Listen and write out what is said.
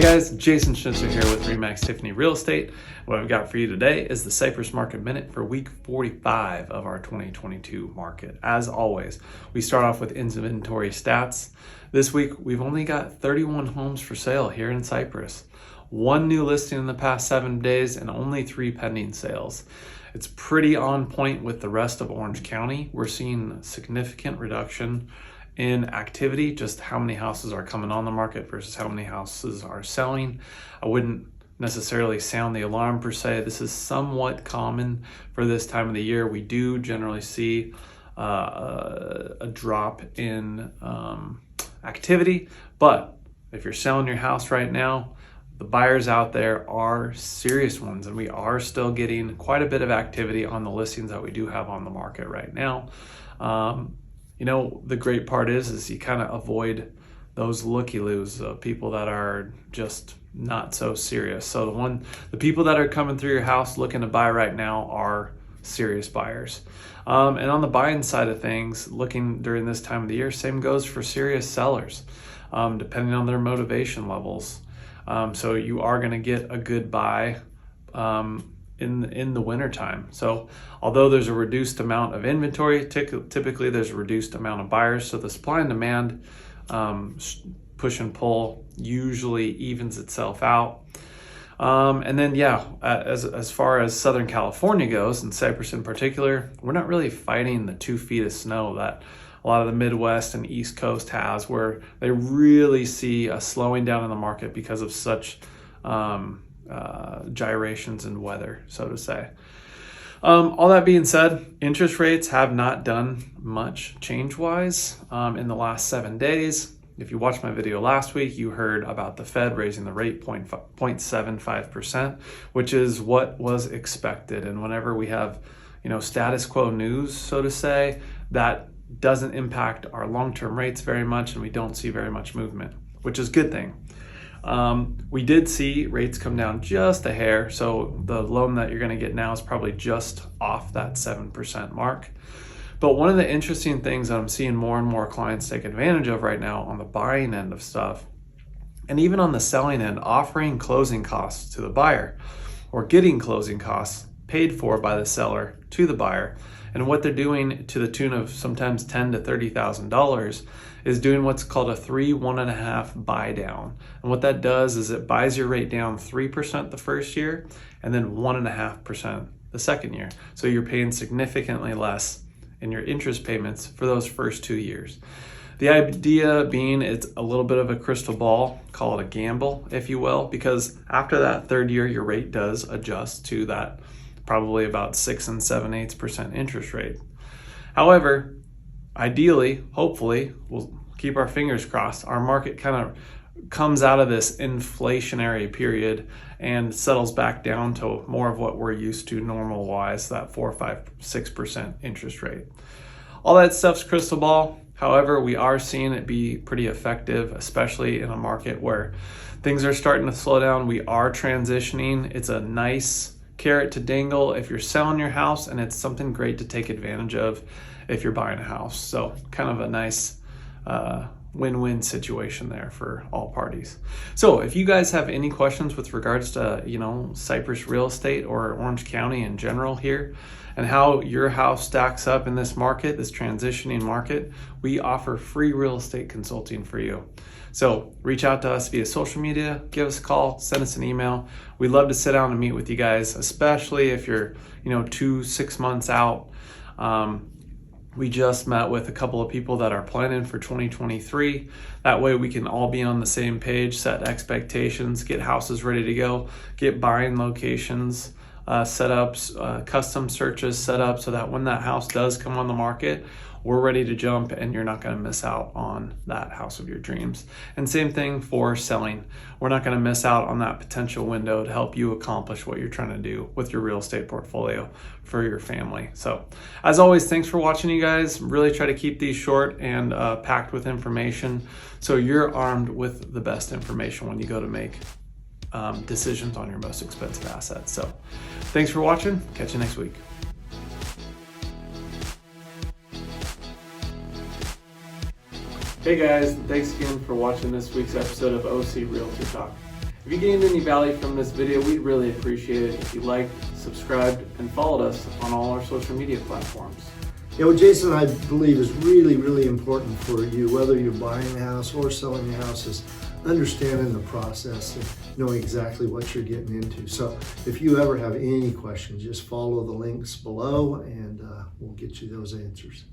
guys, Jason Schnitzer here with Remax Tiffany Real Estate. What I've got for you today is the Cypress Market Minute for week 45 of our 2022 market. As always, we start off with inventory stats. This week, we've only got 31 homes for sale here in Cypress. One new listing in the past 7 days and only 3 pending sales. It's pretty on point with the rest of Orange County. We're seeing significant reduction in activity, just how many houses are coming on the market versus how many houses are selling. I wouldn't necessarily sound the alarm per se. This is somewhat common for this time of the year. We do generally see a drop in activity, but if you're selling your house right now, the buyers out there are serious ones, and we are still getting quite a bit of activity on the listings that we do have on the market right now. The great part is you kind of avoid those looky-loos, people that are just not so serious. So the people that are coming through your house looking to buy right now are serious buyers. And on the buying side of things, looking during this time of the year, same goes for serious sellers, depending on their motivation levels. So you are going to get a good buy in the wintertime. So although there's a reduced amount of inventory, typically there's a reduced amount of buyers. So the supply and demand push and pull usually evens itself out. And then, as far as Southern California goes, and Cypress in particular, we're not really fighting the 2 feet of snow that a lot of the Midwest and East Coast has, where they really see a slowing down in the market because of such gyrations in weather, so to say. All that being said, interest rates have not done much change-wise in the last 7 days. If you watched my video last week, you heard about the Fed raising the rate 0.75%, which is what was expected. And whenever we have, status quo news, so to say, that doesn't impact our long-term rates very much, and we don't see very much movement, which is a good thing. We did see rates come down just a hair, so the loan that you're going to get now is probably just off that 7% mark. But one of the interesting things that I'm seeing more and more clients take advantage of right now on the buying end of stuff, and even on the selling end, offering closing costs to the buyer or getting closing costs paid for by the seller to the buyer. And what they're doing to the tune of sometimes $10,000 to $30,000 is doing what's called a 1.5 buy down. And what that does is it buys your rate down 3% the first year and then 1.5% the second year. So you're paying significantly less in your interest payments for those first 2 years. The idea being it's a little bit of a crystal ball, call it a gamble, if you will, because after that third year, your rate does adjust to that probably about 6 7/8% interest rate. However, ideally, hopefully, we'll keep our fingers crossed, our market kind of comes out of this inflationary period and settles back down to more of what we're used to normal wise, that 4, 5, 6% interest rate. All that stuff's crystal ball. However, we are seeing it be pretty effective, especially in a market where things are starting to slow down. We are transitioning. It's a nice carrot to dangle if you're selling your house, and it's something great to take advantage of if you're buying a house. So kind of a nice win-win situation there for all parties. So if you guys have any questions with regards to, Cypress real estate or Orange County in general here, and how your house stacks up in this market, this transitioning market, we offer free real estate consulting for you. So reach out to us via social media, give us a call, send us an email. We'd love to sit down and meet with you guys, especially if you're, 6 months out. We just met with a couple of people that are planning for 2023. That way we can all be on the same page, set expectations, get houses ready to go, get buying locations set up, custom searches set up so that when that house does come on the market, we're ready to jump and you're not going to miss out on that house of your dreams. And same thing for selling. We're not going to miss out on that potential window to help you accomplish what you're trying to do with your real estate portfolio for your family. So as always, thanks for watching, you guys. Really try to keep these short and packed with information so you're armed with the best information when you go to make decisions on your most expensive assets. So thanks for watching. Catch you next week. Hey guys, thanks again for watching this week's episode of O.C Realtor Talk. If you gained any value from this video, we'd really appreciate it if you liked, subscribed, and followed us on all our social media platforms. Yeah, what Jason and I believe is really, really important for you, whether you're buying a house or selling a house, is understanding the process and knowing exactly what you're getting into. So if you ever have any questions, just follow the links below and we'll get you those answers.